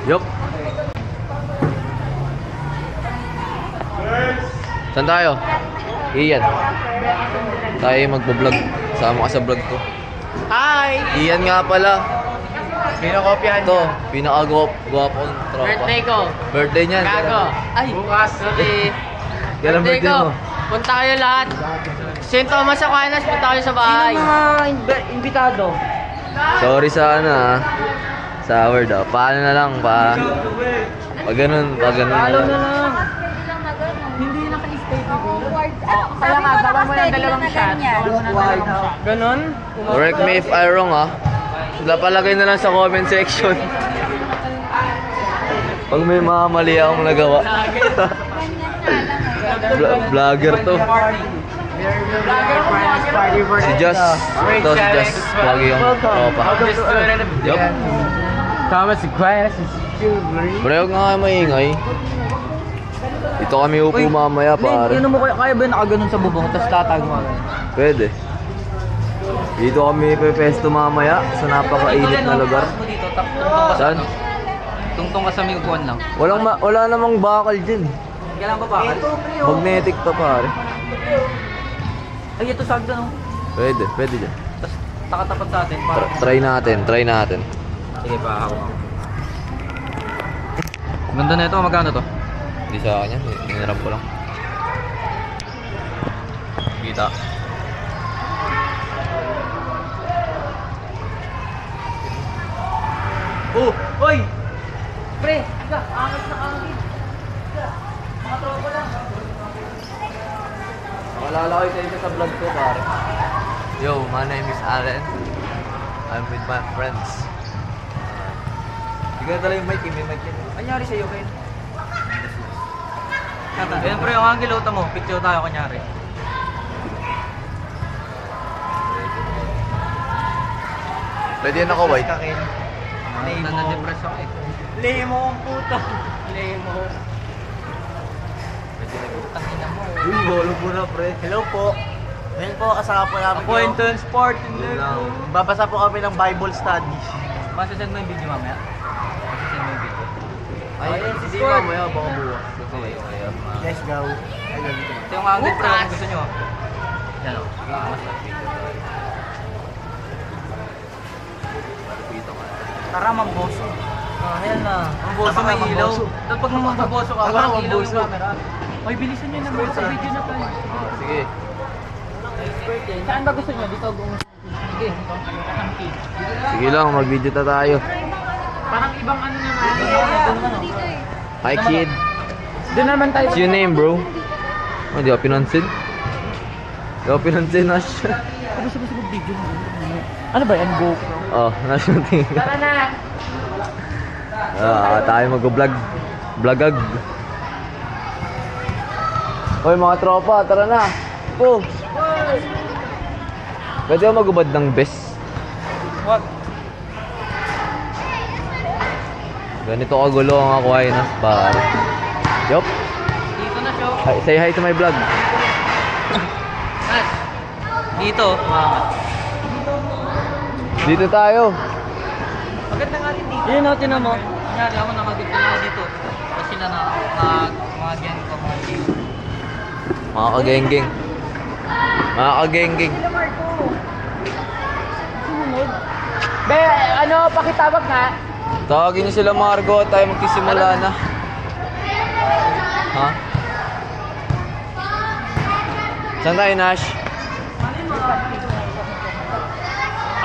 Yup. Saan tayo? Iyan. Tayo magbablog. Sama ka sa vlog ko. Hi! Iyan nga pala. Pinakopyahan Ito, niya. pinaka-gwapong tropa. Birthday ko. Birthday niyan. Gago. Ay, bukas. Sorry. Kailan birthday mo? Punta kayo lahat. St. Thomas Aquinas, punta kayo sa bahay. Sino mga imbitado? Sorry sa ano ah. Sa word ah. Paano na lang pa. Pag ganun na lang. lang. Hindi naka-stay dito. Kaya nga, gawa mo ng dalawang shot. Ganon? Correct me if I'm wrong ah. Palagay na lang sa comment section. Pag may mga mali akong nagawa. Vlogger to. Si Just. Ito si Just. Lagi yung tropa. Yup. Thomas Aquinas is Pre, huwag nga kayo maingay. Ito kami upo mamaya pare. Yun mo kaya ba nakaganon sa bubong, tapos tatag mo? Pwede. Dito kami pepesto mamaya sa napakainit na lugar. Saan? Tungtong ka sa may upuan lang. Wala namang bakal dyan. Kailan ba bakal? Magnetic to pare. Ay, ito sagda no? Pwede dyan. Tapos takatapat sa atin. Try natin. Sige pa, ako. Ganda na ito, magkano to? Hindi sa akin yan, hinarap ko lang. Kita. Oh! Oy! Pre! Ika! Angas na angin! Mga tropa lang! Nakalala ko sa isa sa vlog ko pare. Yo, my name is Allen. I'm with my friends. Hindi ka talaga yung mic, may mic yan. Anyari sa'yo, Ken? Yan pre, yung angel, mo. Picture tayo, kanyari. Pwede yan ako white. Na-depress ako eh. Lemo ang puta. Lemo. Tangina mo. Uy, bolo po na pre. Hello po. Ngayon po, kasama po namin Acquaintance part in Yun lang. Babasa po kami ng Bible study. Masasend mo yung video mamaya? Masasend mo yung video. Ay, hindi mamaya, baka buwas. Okay. Let's go. Ayun. Ito yung angel pre, kung gusto nyo. Yan o. Tara, mamboso. Ayan na. Mamboso may ilaw. Tapos pag mamboso ka, Tara, walang ilaw mamboso. yung camera. Ay, bilisan nyo naman sa video na tayo. Sige. Saan ba gusto nyo? Dito. Sige. Sige lang, mag-video na tayo. Parang ibang ano naman. Hi kid. Doon naman tayo. What's your name bro? Oh, di ako pinansin. Di ako pinansin, Nash. Gusto mag-video mo. Ano ba yan? GoPro? Oh, Nash yung tingin. Tara na! Tayo mag-vlog. Vlogag. Hoy mga tropa, tara na. Oh. Pwede ako magubad ng best. Wag. Ganito kagulo ang Aquinas pare. Yup. Dito na, show. Hi, say hi to my vlog. Nas. Dito, mama. Dito tayo. Maganda nga rin dito. Yun natin mo. Kunyari ako nakagito na ako dito. Kasi sila na mga gang ko, mga gang. Mga kagengging. Mga kagengging. Sumunod. Be, ano, pakitawag nga. Tawagin niyo sila Margo, tayo magsisimula na. Ha? Saan tayo, Nash?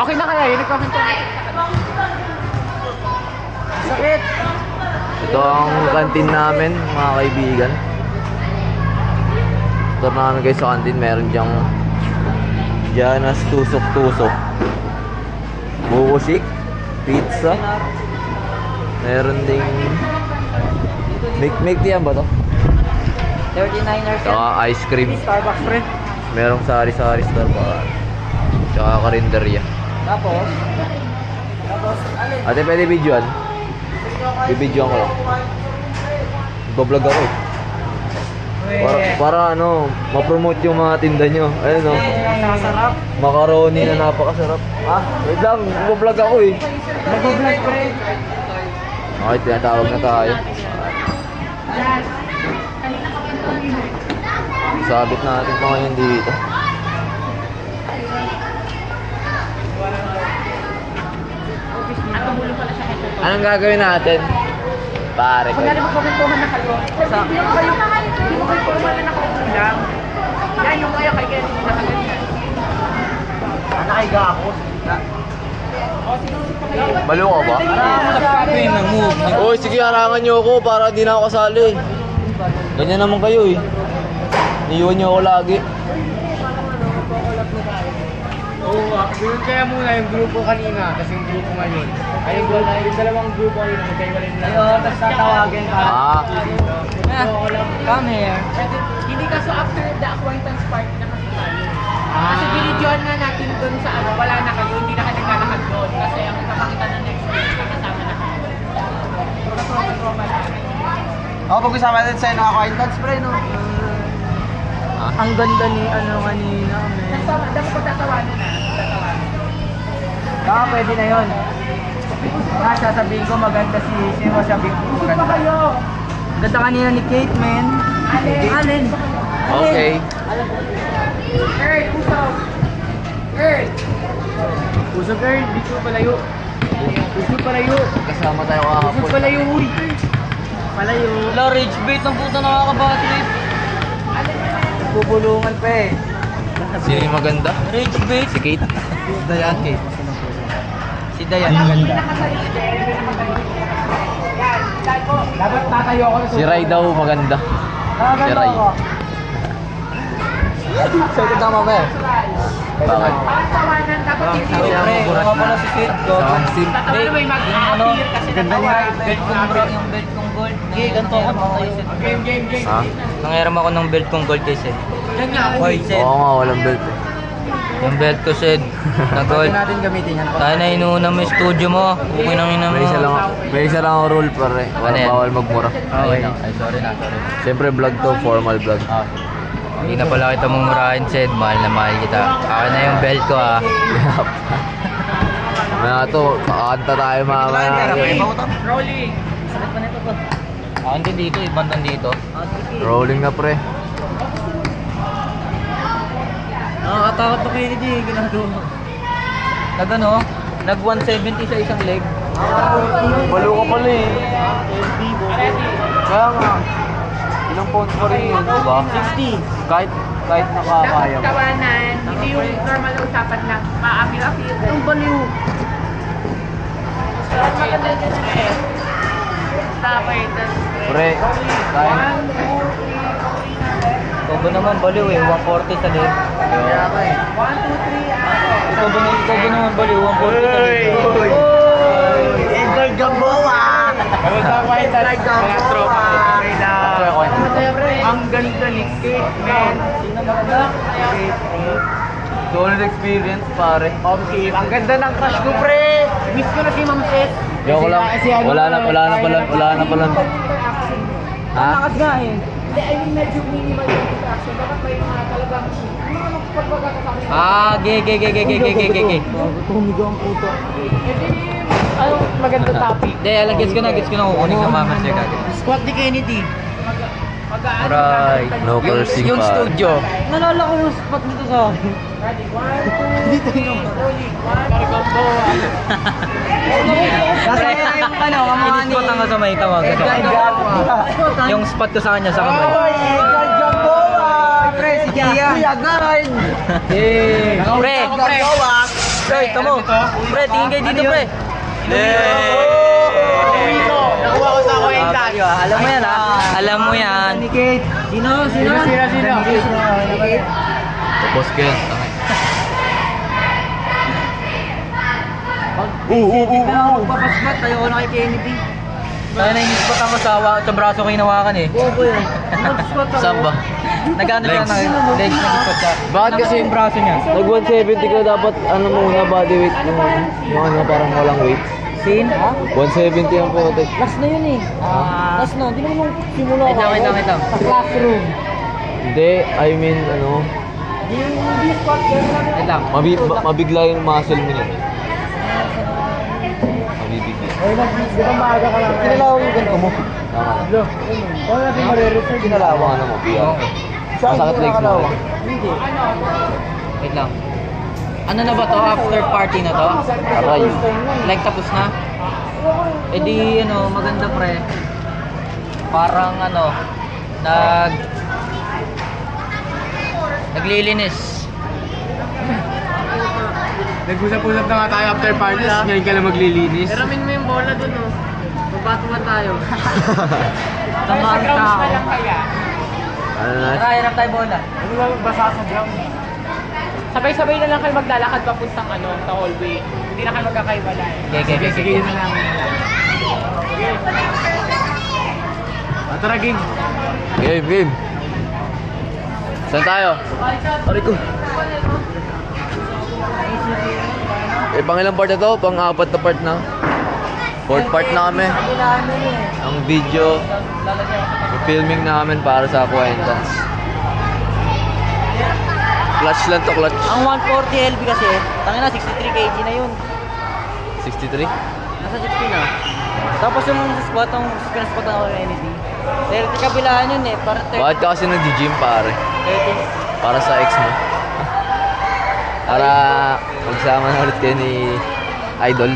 Okay na kaya, yun nagkakanto. Sakit! Ito ang kantin namin, mga kaibigan. Ito namin kayo sa kantin, meron diyang Janas tusok-tusok, bukusik, pizza. Meron ding Make yan ba to? 39ers Saka ice cream. Starbucks friend. Merong sari-sari store pa. Tsaka karinderya. Tapos, Ate, pwede videoan? Bibidyoan ko lang. Nagbablog ako eh. Para ano, ma-promote yung mga tinda nyo. Ayun o. Nakasarap. Macaroni na napakasarap. Ah, wait lang, nagbablog ako eh. Nag-vlog friend. Okay, tinatawag na tayo. Sabit natin pa ngayon dito. Anong gagawin natin? Pare ko. magkumentuhan na kayo. Hindi mo kayo kumain na lang. Yan yung kayo kay Kenny na kaganyan. Nakaiga ako. Balo ka ba? Sabi ng move. Uy, sige, harangan nyo ako para di na ako kasali. Ganyan naman kayo eh. Iiwan nyo ako lagi. Oo, yun kaya muna yung grupo kanina, kasi yung grupo ngayon. Ay, yung dalawang grupo kanina, magkaiwalay na. Ayun, tapos tatawagin ka. Come here. Hindi ka so after the acquaintance party na kasi tayo. Kasi binidyoan na natin doon sa ano, wala na kayo, hindi na kayo naglalakad doon. Kasi ang kapakita na next week, kasama na kayo. Oo, pag-usama natin sa'yo ng acquaintance, pre, no? Ang ganda ni ano kanina. Dapat ko tatawanan na. Pwede na yun. Sasabihin ko maganda si sino sabihin ko maganda. Ganda kanina ni Kate, man. Alin? Okay. Earl, usap! Earl! Usap, Earl. Dito palayo. Dito palayo. Kasama tayo kahapon. Dito palayo, uy. Palayo. Wala, rage bait ng puta nakakabatrip. Bubulungan, pre. Sino yung maganda? Rage bait. Si Kate? Dayan, Kate. Si Dayan maganda. Dapat tatayo ako. Si Rai daw maganda. Si Rai. Sa'yo ka ba? Bakit? Tawanan, dapat hindi. Pre, mga pala si Kate. Tatawanan mo yung mag-appear kasi natawa. Yung belt kong gold. Okay, ganito ako tayo set. Game. Ha? Nangyari ako ng belt kong gold kasi. Yan nga. Hoy, Sed. Oo nga, walang belt eh. Yung belt ko, Sed. Na gold. natin gamitin yan. Tayo na inuuna mo yung studio mo. Okay nang ina mo. May isa lang ang rule pare. Ano yan? Bawal magmura. Okay. Ay, sorry na. Siyempre vlog to, formal vlog. Hindi na pala kita mumurahin, Sed. Mahal na mahal kita. Akin na yung belt ko, ah. Mga to, kakanta tayo mamaya. Rolling. Akin din dito, ibang dito. Rolling na pre. Nakakatakot to Kennedy, ginagawa. Nag 170 sa isang leg. Balo ka pala eh. Kaya nga. Ilang pounds pa rin yun, diba? 60. Kahit nakakaya mo. Tawanan, hindi yung normal na usapan lang. Maapil-apil. Ang baliw. Maganda din eh. Tapay, Pre, kaya. Ito ba naman baliw eh, 140 sa leg. Kaya ka eh. 1, 2, 3, Ito ba naman baliw, 140 sa leg. Edgar Gamboa! Ang ganda ni Kate, man. Solid experience pare. Okay, ang ganda ng crush ko, pre. Miss ko na si Ma'am Seth. Joke lang. Wala na pala. Ha? Lakas nga eh. Hindi, I mean, medyo minimal yung interaction. Dapat may mga talagang, mga magpagpagkakasama. Ge. Tumigo ang puto. Ano, maganda topic. Hindi, alam, gets ko na kukunin ka mama sir kagad. Squad ni Kennedy. Mag-aano Right. No cursing Yung pa. studio. Nalala ko yung spot nito sa akin. Ready? 1, 2, 3, rolling. 1, Kasi yung ano, Ini-spot ang sa may tawag. Yung spot ko sa kanya sa kamay. Edgar Gamboa! Pre, si Kia. Kuya Guard! Pre! Pre, ito mo. Pre, tingin kayo dito, pre. nakuha ko sa acquaintance. Alam mo yan, ha? Alam mo yan. Ni Kate. Sino? Tapos ko yan. Papasmat, tayo ko na kay Kennedy. Tayo na ini-spot ang asawa sa braso ko hinawakan eh. Bobo yun. Mag-spot ako. Saan ba? Nagano siya Legs. ng legs nag-spot siya. Bakit kasi yung braso niya? Nag 170 ka dapat ano muna body weight yung ano parang walang weight. Sin? Ha? 170 ang putik. Last na yun eh. Last na. Di naman simula Wait lang. Sa classroom. Hindi, I mean ano, Hindi squat yan lang. Wait lang. mabigla yung muscle mo niya. Mabibigla. Kinalawang yung ganito mo. Tama na. Paano natin marireserve? Kinalawang ano mo, biyan. Masakit legs mo. Hindi. Wait lang. Ano na ba to? After party na to? Aray. Like tapos na? Eh di ano, maganda pre. Parang ano, naglilinis. Nag-usap-usap na nga tayo after party, ngayon ka lang maglilinis. Peramin mo yung bola dun oh. Babato ba tayo? Sa Tamaan grounds tao. na lang kaya. Ano na? Tara, hirap tayo bola. Ano lang basa sa ground? Sabay-sabay na lang kayo maglalakad papuntang sa hallway. Hindi na kayo magkakaiwalay. Sige, yun na lang. Tara, game. Game. Saan tayo? Aray ko. Pang ilang part na to? Pang-apat na part na. Fourth part na kami. Ang video, yung filming namin para sa acquaintance. Clutch lang to, clutch. Ang 140 LB kasi, tangina 63 kg na yun. 63? Nasa 60 na. Tapos yung sa squat, ang pinasquat ako ng anything. 30 kabilaan yun eh, para 30. Bakit ka kasi nag-gym pare? 30. Para sa ex mo? Para magsama na ulit kayo ni Idol.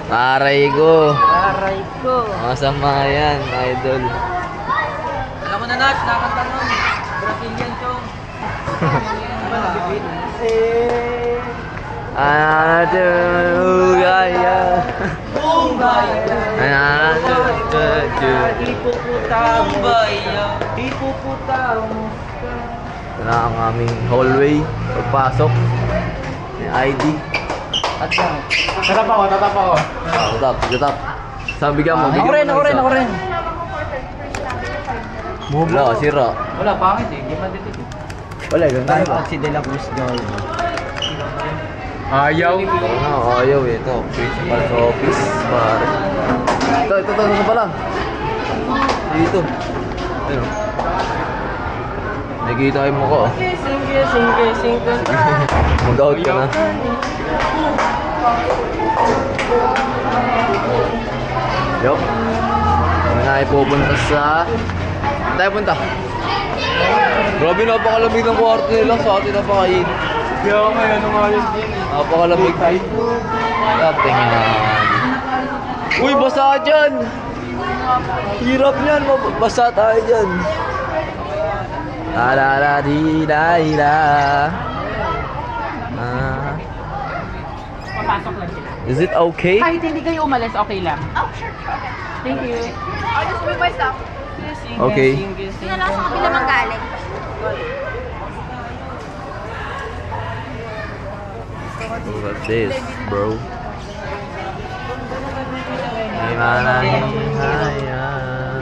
Aray ko. Aray ko. Masama yan, Idol. Alam mo na Nash, nakakanta nun. Brazilian chong. Gaya. Hipopotamo. Ito na ang aming hallway. Pagpasok. May ID. At yan. Tatap ako. Tatap. Sabi ka mo, Ako rin. Wala, sira. Wala, pangit eh. Di ba dito? Wala, ganun tayo ba? Si De La Cruz Gold. Ayaw. Oo na, ayaw eh. Ito, principal sa office. Pare. Ito pala. Dito. Ayun. Nakikita kayo mo ko. Mag-out ka na. Yup. Kami na ay pupunta sa... Saan tayo punta? Grabe, napakalamig ng kwarto nila. Sa atin napakainit. Kaya ako ngayon, ano nga yun din. Napakalamig. Dating yan. Uy, basa dyan! Hirap yan. Basa tayo dyan. La-la-la-di-da-di-da. Papasok lang sila. Is it okay? Kahit hindi kayo umalis, okay lang. Oh, sure. Thank you. I'll just move myself. Okay. Hindi na lang sa kabila manggaling. Look at this, bro.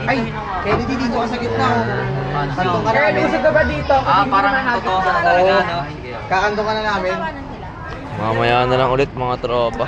Ay, pwede dito ka sa gitna. Kantong ka Girl, namin. gusto ka ba dito? Kasi hindi Parang naman natin totoo ka na siya. talaga, no? Kakantong ka na namin. Mamaya na lang ulit mga tropa.